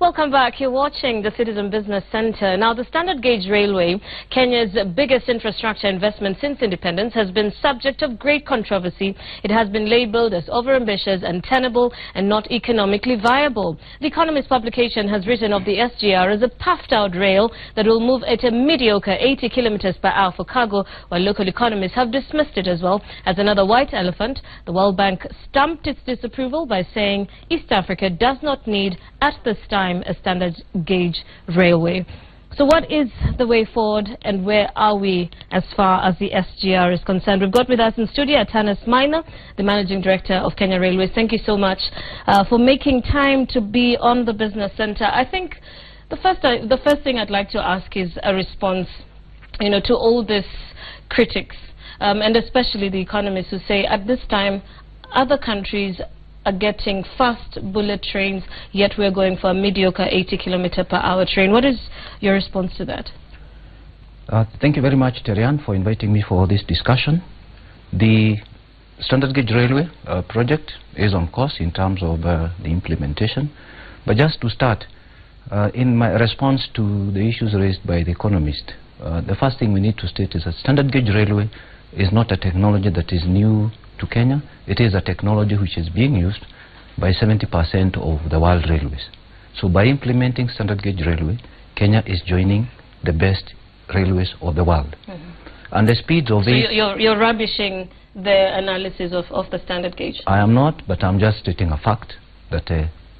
Welcome back. You're watching the Citizen Business Center. Now, the standard gauge railway, Kenya's biggest infrastructure investment since independence, has been subject of great controversy. It has been labeled as overambitious, untenable, and not economically viable. The Economist publication has written of the SGR as a puffed-out rail that will move at a mediocre 80 kilometers per hour for cargo, while local economists have dismissed it as well as another white elephant. The World Bank stumped its disapproval by saying East Africa does not need, at this time, a standard gauge railway. So what is the way forward, and where are we as far as the SGR is concerned? We've got with us in studio Atanus, Maina, the Managing Director of Kenya Railways. Thank you so much for making time to be on the Business Center. I think the first thing I'd like to ask is a response, to all these critics, and especially the economists who say at this time other countries are getting fast bullet trains, yet we're going for a mediocre 80 kilometer per hour train. What is your response to that? Thank you very much, Terian, for inviting me for this discussion. The standard gauge railway project is on course in terms of the implementation. But just to start, in my response to the issues raised by the economist, the first thing we need to state is that standard gauge railway is not a technology that is new to Kenya. It is a technology which is being used by 70% of the world railways. So by implementing standard gauge railway, Kenya is joining the best railways of the world. And the speeds of these... So you're rubbishing the analysis of the standard gauge? I am not, but I'm just stating a fact that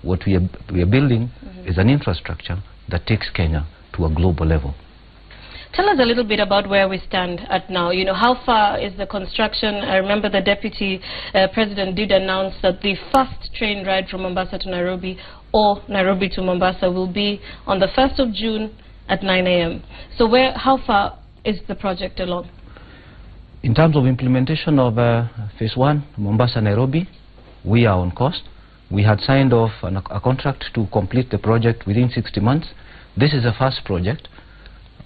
what we are building is an infrastructure that takes Kenya to a global level. Tell us a little bit about where we stand at now. How far is the construction? I remember the Deputy President did announce that the first train ride from Mombasa to Nairobi or Nairobi to Mombasa will be on the 1st of June at 9 a.m. So how far is the project along? In terms of implementation of Phase 1, Mombasa-Nairobi, we are on course. We had signed off a contract to complete the project within 60 months. This is the first project,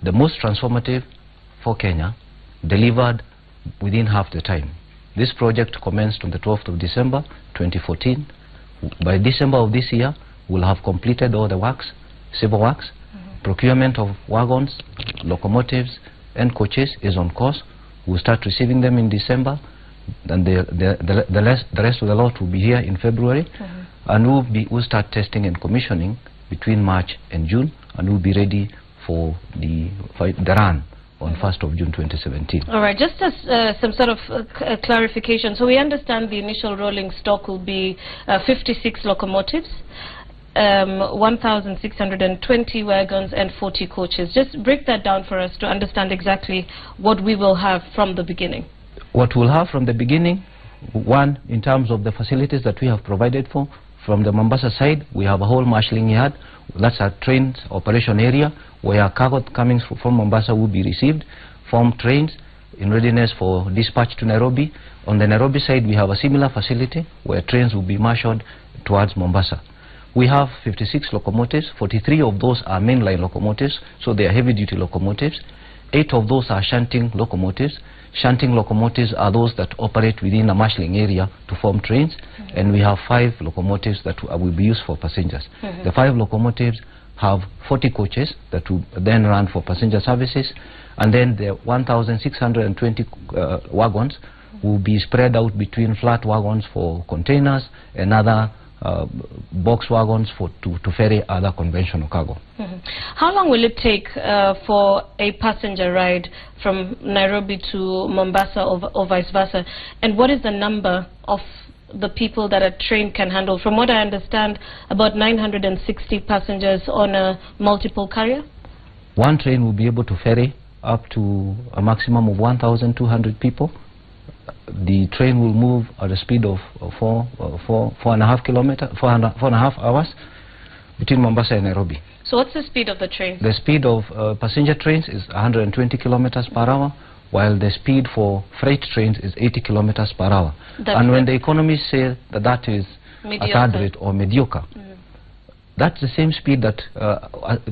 the most transformative for Kenya, delivered within half the time. This project commenced on the 12th of December 2014. By December of this year, we'll have completed all the works, civil works. Procurement of wagons, locomotives and coaches is on course. We'll start receiving them in December, and the rest of the lot will be here in February. And we'll start testing and commissioning between March and June, and we'll be ready for the run on 1st of June 2017. All right, just as some sort of clarification, so we understand the initial rolling stock will be 56 locomotives, 1,620 wagons and 40 coaches. Just break that down for us to understand exactly what we will have from the beginning. What we'll have from the beginning, one, in terms of the facilities that we have provided for, from the Mombasa side, we have a whole marshalling yard. That's a train operation area where cargo coming from Mombasa will be received, from trains in readiness for dispatch to Nairobi. On the Nairobi side, we have a similar facility where trains will be marshaled towards Mombasa. We have 56 locomotives. 43 of those are mainline locomotives, so they are heavy-duty locomotives. 8 of those are shunting locomotives. Shunting locomotives are those that operate within a marshalling area to form trains, and we have 5 locomotives that will be used for passengers. The 5 locomotives have 40 coaches that will then run for passenger services, and then the 1,620 wagons will be spread out between flat wagons for containers and other box wagons to ferry other conventional cargo. How long will it take for a passenger ride from Nairobi to Mombasa or vice versa? And what is the number of the people that a train can handle? From what I understand, about 960 passengers on a multiple carrier? One train will be able to ferry up to a maximum of 1,200 people. The train will move at a speed of 4.5 hours between Mombasa and Nairobi. So what's the speed of the train? The speed of passenger trains is 120 kilometers per hour, while the speed for freight trains is 80 kilometers per hour. And when the economists say that is mediocre, a third rate or mediocre, that's the same speed that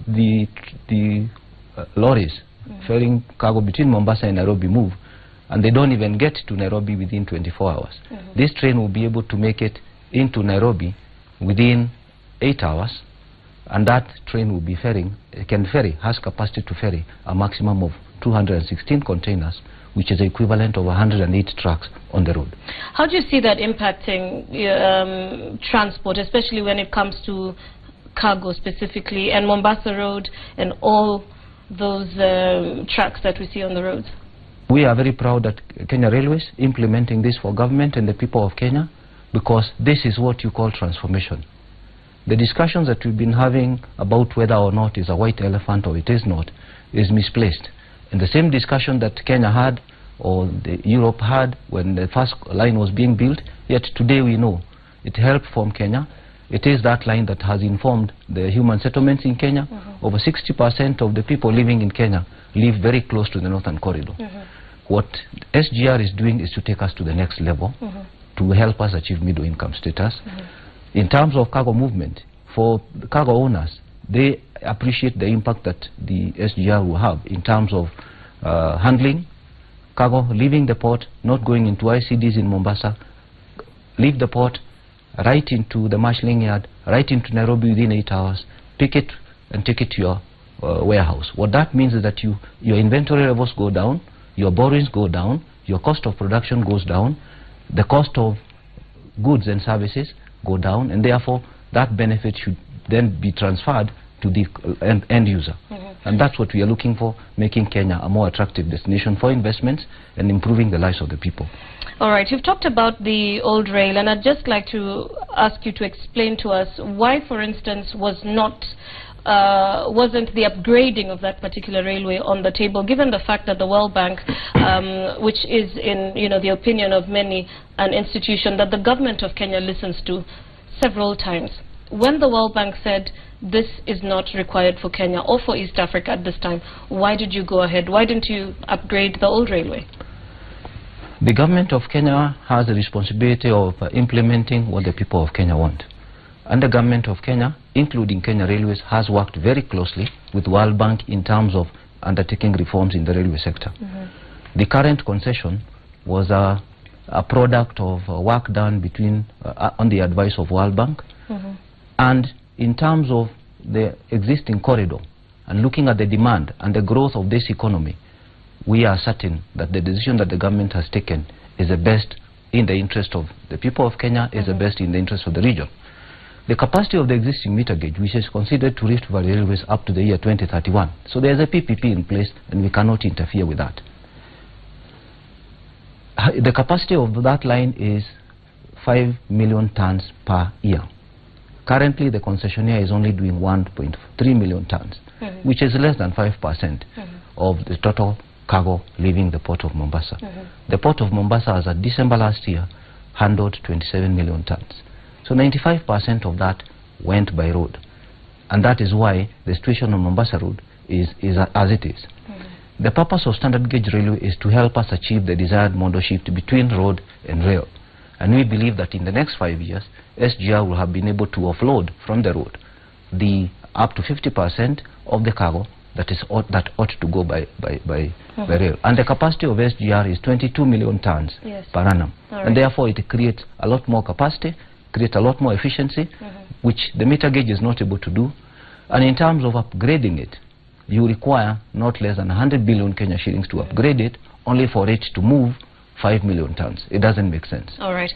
the lorries ferrying cargo between Mombasa and Nairobi move. And they don't even get to Nairobi within 24 hours. This train will be able to make it into Nairobi within 8 hours and that train will be has capacity to ferry a maximum of 216 containers, which is the equivalent of 108 trucks on the road. How do you see that impacting transport, especially when it comes to cargo specifically, and Mombasa Road and all those trucks that we see on the roads? We are very proud that Kenya Railways implementing this for government and the people of Kenya, because this is what you call transformation. The discussions that we've been having about whether or not it's a white elephant or it is not is misplaced. And the same discussion that Kenya had or Europe had when the first line was being built, yet today we know it helped form Kenya. It is that line that has informed the human settlements in Kenya. Over 60% of the people living in Kenya live very close to the Northern Corridor. What SGR is doing is to take us to the next level to help us achieve middle income status. In terms of cargo movement, for the cargo owners, they appreciate the impact that the SGR will have in terms of handling cargo, leaving the port, not going into ICDs in Mombasa, leave the port, right into the marshalling yard, right into Nairobi within 8 hours, pick it and take it to your warehouse. What that means is that your inventory levels go down, your borrowings go down, your cost of production goes down, the cost of goods and services go down, and therefore that benefit should then be transferred to the end user. And that's what we are looking for, making Kenya a more attractive destination for investments and improving the lives of the people. All right, you've talked about the old rail, and I'd just like to ask you to explain to us why, for instance, wasn't the upgrading of that particular railway on the table, given the fact that the World Bank, which is in the opinion of many an institution that the government of Kenya listens to several times. When the World Bank said this is not required for Kenya or for East Africa at this time, why did you go ahead? Why didn't you upgrade the old railway? The government of Kenya has the responsibility of implementing what the people of Kenya want. And the government of Kenya, including Kenya Railways, has worked very closely with World Bank in terms of undertaking reforms in the railway sector. The current concession was a product of work done between on the advice of World Bank. And in terms of the existing corridor and looking at the demand and the growth of this economy, we are certain that the decision that the government has taken is the best in the interest of the people of Kenya, is the best in the interest of the region. The capacity of the existing meter gauge, which is considered to Rift Valley Railways up to the year 2031. So there's a PPP in place and we cannot interfere with that. The capacity of that line is 5 million tons per year. Currently, the concessionaire is only doing 1.3 million tons, which is less than 5% of the total cargo leaving the port of Mombasa. The port of Mombasa, as of December last year, handled 27 million tons. So 95% of that went by road. And that is why the situation on Mombasa Road is as it is. The purpose of standard gauge railway is to help us achieve the desired modal shift between road and rail. And we believe that in the next 5 years, SGR will have been able to offload from the road up to 50% of the cargo that ought to go by rail. And the capacity of SGR is 22 million tons per annum. And therefore it creates a lot more capacity, creates a lot more efficiency, which the meter gauge is not able to do. And in terms of upgrading it, you require not less than 100 billion Kenya shillings to upgrade it, only for it to move 5 million tons. It doesn't make sense. All right.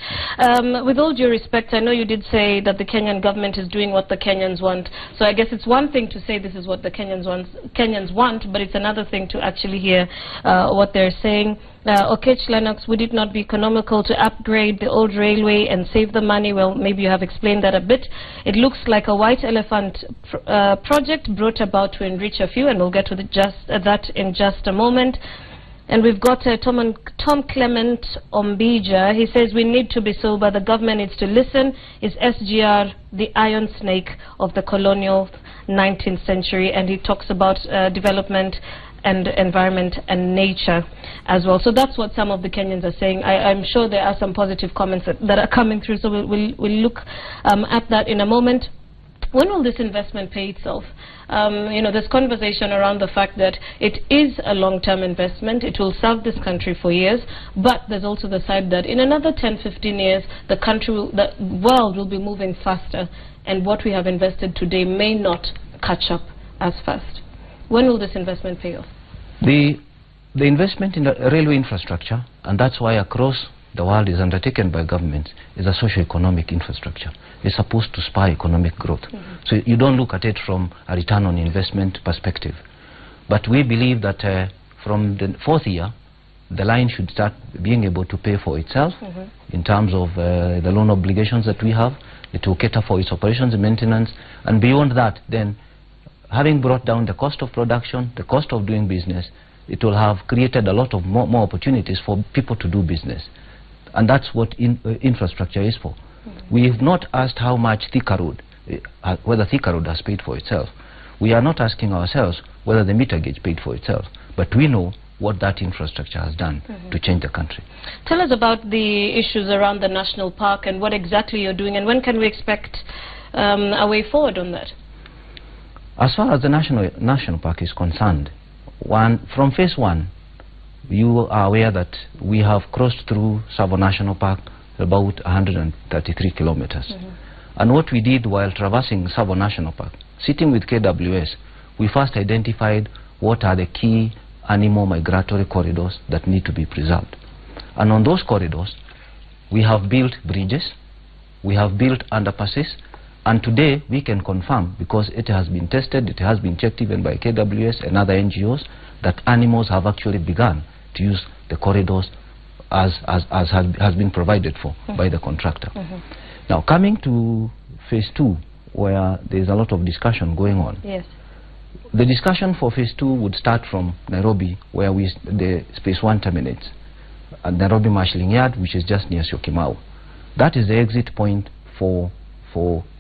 With all due respect, I know you did say that the Kenyan government is doing what the Kenyans want. So I guess it's one thing to say this is what the Kenyans want, but it's another thing to actually hear what they're saying. Okech Lennox, would it not be economical to upgrade the old railway and save the money? Well, maybe you have explained that a bit. It looks like a white elephant project brought about to enrich a few, and we'll get to that in just a moment. And we've got Tom Clement Ombija. He says we need to be sober. The government needs to listen. Is SGR the iron snake of the colonial 19th century? And he talks about development and environment and nature as well. So that's what some of the Kenyans are saying. I'm sure there are some positive comments that are coming through. So we'll look at that in a moment. When will this investment pay itself? There's conversation around the fact that it is a long-term investment. It will serve this country for years, but there's also the side that in another 10-15 years, the world will be moving faster, and what we have invested today may not catch up as fast. When will this investment pay off? The investment in the railway infrastructure, and that's why across the world is undertaken by governments, is a socio-economic infrastructure. It's supposed to spur economic growth. So you don't look at it from a return on investment perspective. But we believe that from the 4th year, the line should start being able to pay for itself in terms of the loan obligations that we have. It will cater for its operations and maintenance. And beyond that, then, having brought down the cost of production, the cost of doing business, it will have created a lot of more opportunities for people to do business. And that's what infrastructure is for. We have not asked how much Thika Road, whether Thika Road has paid for itself. We are not asking ourselves whether the meter gauge paid for itself. But we know what that infrastructure has done to change the country. Tell us about the issues around the national park and what exactly you're doing, and when can we expect a way forward on that? As far as the national park is concerned, from phase 1, you are aware that we have crossed through Tsavo National Park about 133 kilometers. And what we did while traversing Tsavo National Park, sitting with KWS, we first identified what are the key animal migratory corridors that need to be preserved. And on those corridors, we have built bridges, we have built underpasses, and today we can confirm, because it has been tested, it has been checked even by KWS and other NGOs, that animals have actually begun to use the corridors as has been provided for by the contractor. Now, coming to phase 2, where there is a lot of discussion going on. Yes. The discussion for phase 2 would start from Nairobi, where the phase 1 terminates, at Nairobi Marshalling Yard, which is just near Syokimau. That is the exit point for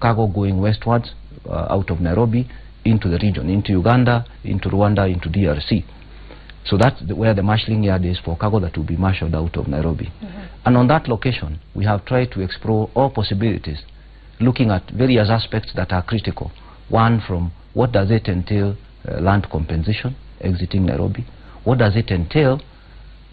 cargo going westwards out of Nairobi into the region, into Uganda, into Rwanda, into DRC. So that's where the marshalling yard is for cargo that will be marshaled out of Nairobi. And on that location, we have tried to explore all possibilities, looking at various aspects that are critical. One, from what does it entail land compensation, exiting Nairobi? What does it entail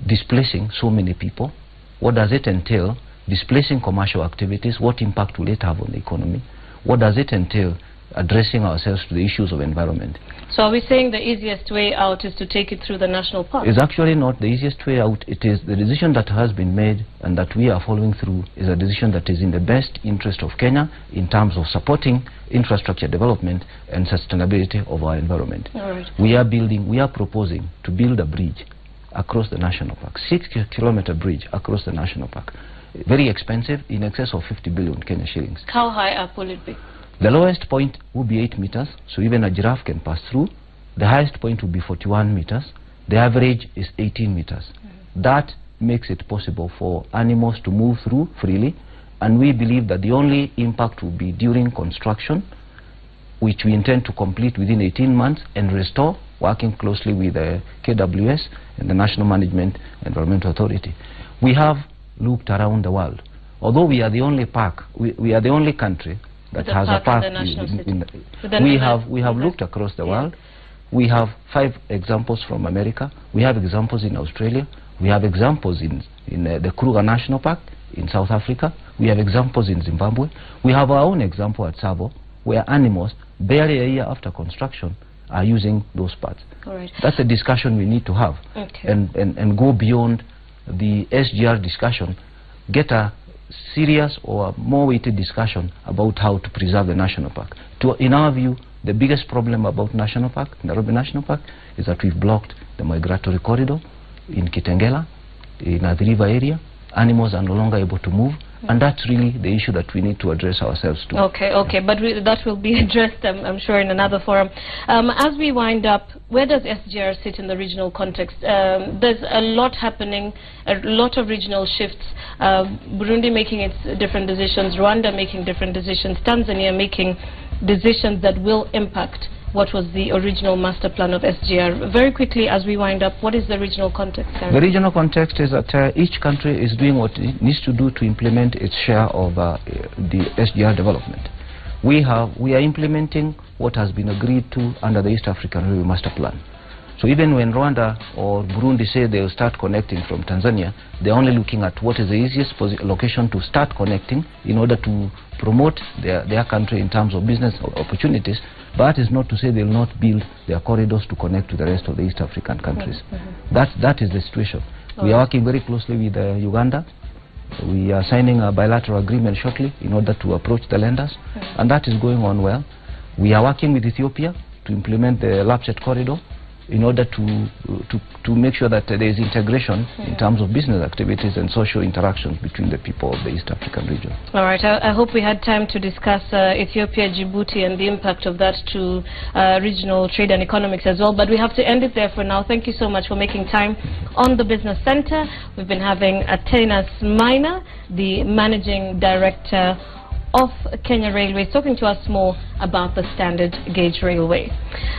displacing so many people? What does it entail displacing commercial activities? What impact will it have on the economy? What does it entail addressing ourselves to the issues of environment? So are we saying the easiest way out is to take it through the national park? It's actually not the easiest way out. It is the decision that has been made and that we are following through is a decision that is in the best interest of Kenya in terms of supporting infrastructure development and sustainability of our environment. All right. We are proposing to build a bridge across the national park, 6-kilometer bridge across the national park. Very expensive, in excess of 50 billion Kenya shillings. How high up will it be? The lowest point would be 8 meters, so even a giraffe can pass through. The highest point would be 41 meters. The average is 18 meters. That makes it possible for animals to move through freely, and we believe that the only impact will be during construction, which we intend to complete within 18 months and restore, working closely with the KWS and the National Management Environmental Authority. We have looked around the world. Although we are the only park, we are the only country that has a park we have looked across the world. We have 5 examples from America. We have examples in Australia. We have examples in the Kruger National Park in South Africa. We have examples in Zimbabwe. We have our own example at Tsavo, where animals barely a year after construction are using those parts. All right. That's a discussion we need to have, and go beyond the SGR discussion, get a serious or more weighted discussion about how to preserve the national park. In our view, the biggest problem about national park, Nairobi National Park, is that we've blocked the migratory corridor in Kitengela, in the river area. Animals are no longer able to move, and that's really the issue that we need to address ourselves to. Okay, but that will be addressed, I'm sure, in another forum. As we wind up, where does SGR sit in the regional context? There's a lot happening, a lot of regional shifts. Burundi making its different decisions, Rwanda making different decisions, Tanzania making decisions that will impact what was the original master plan of SGR. Very quickly, as we wind up, what is the regional context, Sarah? The regional context is that each country is doing what it needs to do to implement its share of the SGR development. We are implementing what has been agreed to under the East African Railway Master Plan. So even when Rwanda or Burundi say they will start connecting from Tanzania, they're only looking at what is the easiest location to start connecting in order to promote their country in terms of business opportunities. But that is not to say they will not build their corridors to connect to the rest of the East African countries. That is the situation. We are working very closely with Uganda. We are signing a bilateral agreement shortly in order to approach the lenders, and that is going on well. We are working with Ethiopia to implement the Lapset corridor in order to make sure that there is integration in terms of business activities and social interactions between the people of the East African region. All right. I hope we had time to discuss Ethiopia, Djibouti, and the impact of that to regional trade and economics as well. But we have to end it there for now. Thank you so much for making time on the Business Center. We've been having Atanus Maina, the Managing Director of Kenya Railways, talking to us more about the standard gauge railway.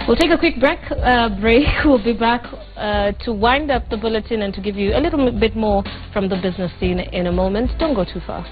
We'll take a quick break. We'll be back to wind up the bulletin and to give you a little bit more from the business scene in a moment. Don't go too far.